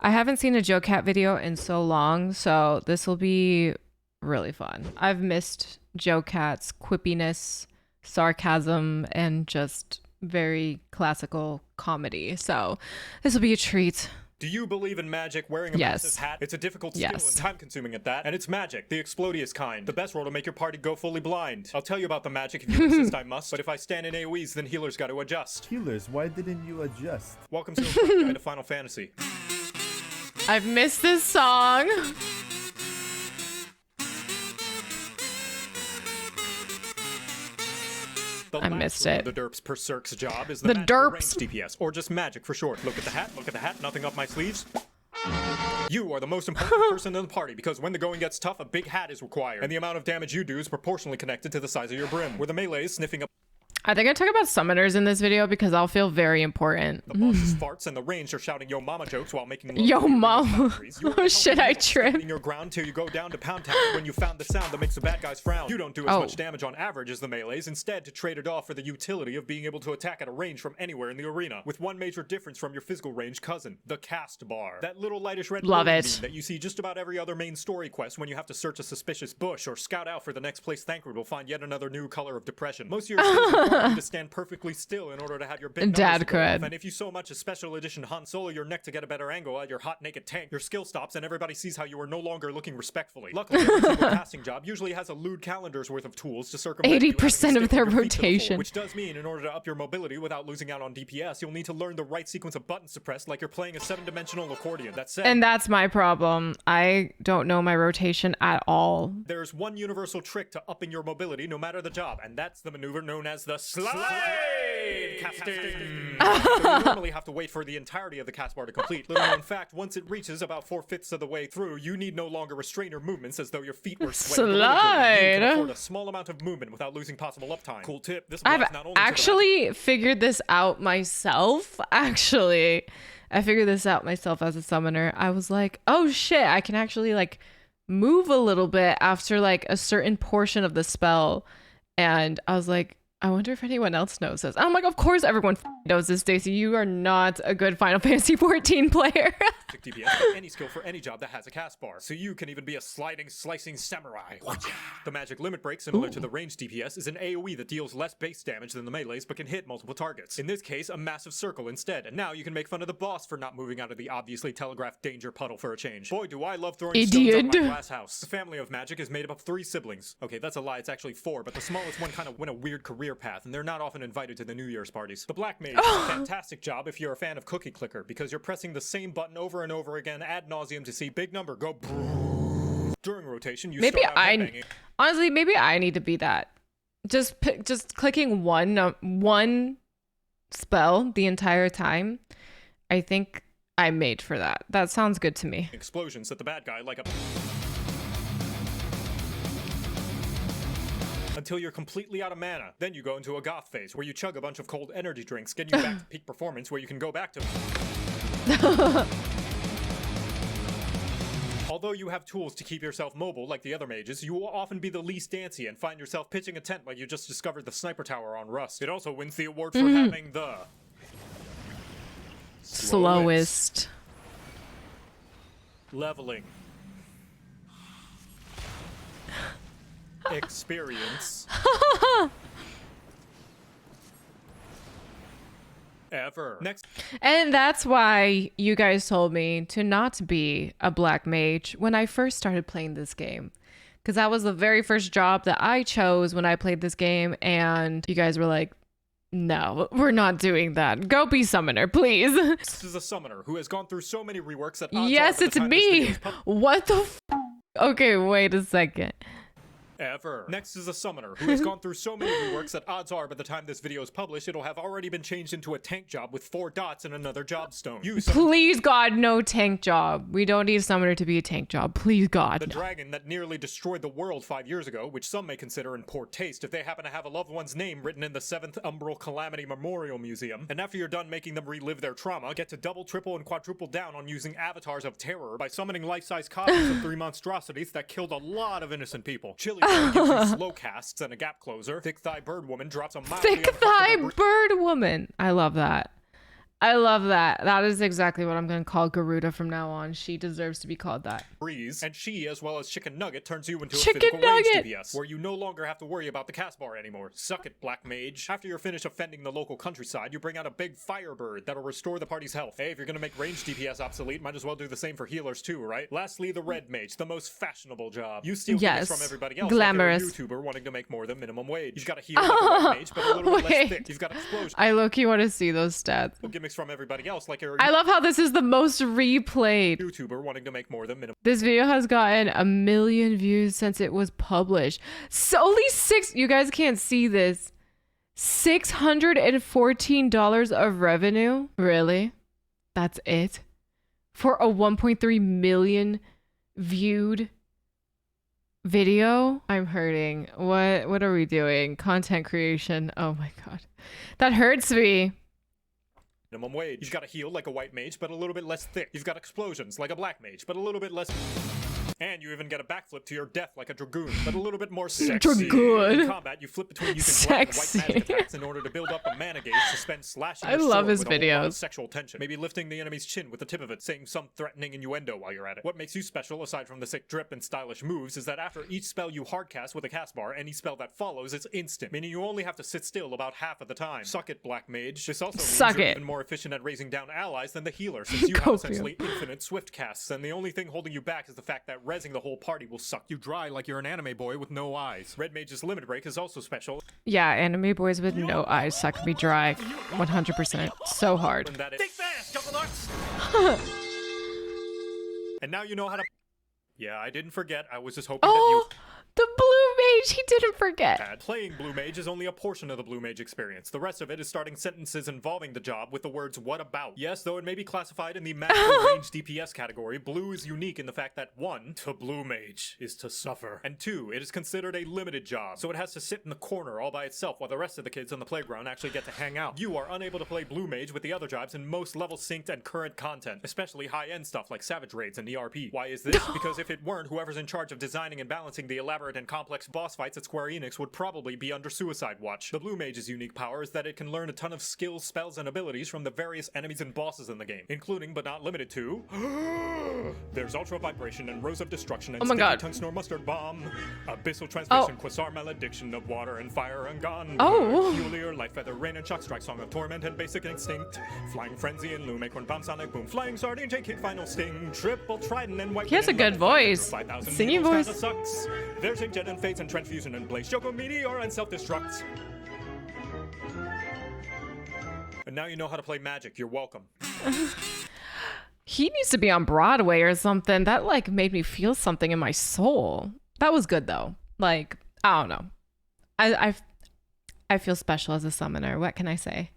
I haven't seen a Jocat video in so long, so this will be really fun. I've missed Jocat's quippiness, sarcasm, and just very classical comedy. So this will be a treat. Do you believe in magic wearing a massive hat? It's a difficult skill and time-consuming at that. And it's magic, the explodious kind. The best role to make your party go fully blind. I'll tell you about the magic if you insist I must, but if I stand in AoEs, then healers got to adjust. Healers, why didn't you adjust? Welcome to a quick guide to Final Fantasy. I've missed this song. I missed it. The derps per Cirque's job is the derps DPS, or just magic for short. Look at the hat, nothing up my sleeves. You are the most important person in the party because when the going gets tough, a big hat is required. And the amount of damage you do is proportionally connected to the size of your brim. Where the melee is sniffing up. I think I talk about summoners in this video because I'll feel very important. The boss's farts and the range are shouting yo mama jokes while making yo mama. Oh shit, I tripped. Your ground till you go down to pound town when you found the sound that makes the bad guys frown. You don't do as much damage on average as the melees, instead to trade it off for the utility of being able to attack at a range from anywhere in the arena, with one major difference from your physical range cousin, the cast bar. That little lightish red beam that you see just about every other main story quest when you have to search a suspicious bush or scout out for the next place Thancred will find yet another new color of depression. Most of your skills require you to stand perfectly still in order to have your big dad cred. And if you so much as special edition Han Solo your neck to get a better angle at your hot naked tank, your skill stops and everybody sees how you are no longer looking respectfully. Luckily, every single casting job usually has a lewd calendar's worth of tools to circumvent 80% of their rotation. Which does mean in order to up your mobility without losing out on DPS, you'll need to learn the right sequence of buttons to press like you're playing a 7-dimensional accordion. That said, and that's my problem. I don't know my rotation at all. There's one universal trick to upping your mobility no matter the job, and that's the maneuver known as the slide casting. So you normally have to wait for the entirety of the cast bar to complete. Little known fact, once it reaches about 4/5 of the way through, you need no longer restrain your movements as though your feet were sweating. Slide! You can afford a small amount of movement without losing possible uptime. Cool tip. This I've actually figured this out myself. I figured this out myself as a summoner. I was like, oh shit, I can actually like move a little bit after like a certain portion of the spell. And I was like, I wonder if anyone else knows this. I'm like, of course everyone knows this, Stacey. You are not a good Final Fantasy 14 player. DPS, any skill for any job that has a cast bar. So you can even be a sliding, slicing samurai. The magic limit break, similar to the ranged DPS, is an AoE that deals less base damage than the melees, but can hit multiple targets. In this case, a massive circle instead. And now you can make fun of the boss for not moving out of the obviously telegraphed danger puddle for a change. Boy, do I love throwing stones at my glass house. The family of magic is made up of 3 siblings. Okay, that's a lie. It's actually 4, but the smallest one kind of went a weird career path, and they're not often invited to the New Year's parties. The Black Mage is a fantastic job if you're a fan of Cookie Clicker, because you're pressing the same button over and over again ad nauseum to see big number go during rotation. You maybe honestly, maybe I need to be that. Just clicking one spell the entire time. I think I'm made for that. That sounds good to me. Explosions at the bad guy like a until you're completely out of mana. Then you go into a goth phase where you chug a bunch of cold energy drinks, getting you back to peak performance where you can go back to Although you have tools to keep yourself mobile like the other mages, you will often be the least dancy and find yourself pitching a tent like you just discovered the sniper tower on Rust. It also wins the award for having the slowest leveling experience ever. Next. And that's why you guys told me to not be a black mage when I first started playing this game. Because that was the very first job that I chose when I played this game. And you guys were like, no, we're not doing that. Go be summoner, please. This is a summoner who has gone through so many reworks that yes, it's me. What the Okay, wait a second. Ever. Next is a summoner who has gone through so many reworks that odds are by the time this video is published, it'll have already been changed into a tank job with 4 dots and another job stone. Please, God, no tank job. We don't need a summoner to be a tank job. Please, God. The dragon that nearly destroyed the world 5 years ago, which some may consider in poor taste if they happen to have a loved one's name written in the 7th Umbral Calamity Memorial Museum. And after you're done making them relive their trauma, get to double, triple, and quadruple down on using avatars of terror by summoning life-size copies of 3 monstrosities that killed a lot of innocent people. Chili gives you slow casts and a gap closer. Thick Thigh Bird Woman drops a mildly Thick Thigh Bird Woman. I love that. I love that. That is exactly what I'm going to call Garuda from now on. She deserves to be called that. Breeze, and she, as well as Chicken Nugget, turns you into Chicken a physical range Nugget! DPS, where you no longer have to worry about the cast bar anymore. Suck it, Black Mage. After you're finished offending the local countryside, you bring out a big Firebird that'll restore the party's health. Hey, if you're gonna make range DPS obsolete, might as well do the same for healers too, right? Lastly, the Red Mage, the most fashionable job. You steal gimmicks from everybody else, glamorous. like you're a YouTuber wanting to make more than minimum wage. You've got to heal like a Red Mage, but a little bit less thick. You've got explosion. I low-key want to see those stats. Gimmicks from everybody else, like you're I love how this is the most replayed. YouTuber wanting to make more than minimum. This video has gotten 1 million views since it was published. So only you guys can't see this. $614 of revenue? Really? That's it? For a 1.3 million viewed video? I'm hurting. What are we doing? Content creation. Oh my god. That hurts me. Minimum wage. You've got to heal like a white mage, but a little bit less thick. You've got explosions like a black mage, but a little bit less. And you even get a backflip to your death like a dragoon, but a little bit more sexy. Dragoon. In combat, you flip between using black and white magic attacks in order to build up a mana gauge to spend slashing your sword his with a whole lot of videos. sexual tension. Maybe lifting the enemy's chin with the tip of it, saying some threatening innuendo while you're at it. What makes you special, aside from the sick drip and stylish moves, is that after each spell you hardcast with a cast bar, any spell that follows is instant, meaning you only have to sit still about half of the time. Suck it, Black Mage. This also means you're even more efficient at raising down allies than the healer, since you have essentially infinite swift casts, and the only thing holding you back is the fact that rezzing the whole party will suck you dry like you're an anime boy with no eyes. Red Mage's limit break is also special. Yeah, anime boys with no eyes suck me dry 100%. So hard. Think fast, Jungle Nuts! And now you know how to... Yeah, I didn't forget. I was just hoping that you... The Blue Mage, he didn't forget. Playing Blue Mage is only a portion of the Blue Mage experience. The rest of it is starting sentences involving the job with the words, what about? Yes, though it may be classified in the magical range DPS category, Blue is unique in the fact that 1, to Blue Mage is to suffer. And 2, it is considered a limited job, so it has to sit in the corner all by itself while the rest of the kids on the playground actually get to hang out. You are unable to play Blue Mage with the other jobs in most level synced and current content, especially high-end stuff like Savage Raids and ERP. Why is this? Because if it weren't, whoever's in charge of designing and balancing the elaborate and complex boss fights at Square Enix would probably be under suicide watch. The Blue Mage's unique power is that it can learn a ton of skills, spells, and abilities from the various enemies and bosses in the game, including but not limited to... There's Ultra Vibration and Rose of Destruction and Sticky Tongue Snore Mustard Bomb, Abyssal Transmission, Quasar Malediction of Water and Fire and Gone, Fuelier, Light Feather, Rain and Shock Strike, Song of Torment and Basic Instinct, Flying Frenzy and Loom, Acorn Bomb, Sonic Boom, Flying Sardine, J-Kick, Final Sting, Triple Trident and White... He has a good voice. Singing voice. Sucks. There's Inkjet and Fates and Transfusion and Blaze, Joko Meteor and Self-Destruct. And now you know how to play Magic. You're welcome. He needs to be on Broadway or something. That like made me feel something in my soul. That was good though. Like, I don't know. I feel special as a summoner. What can I say?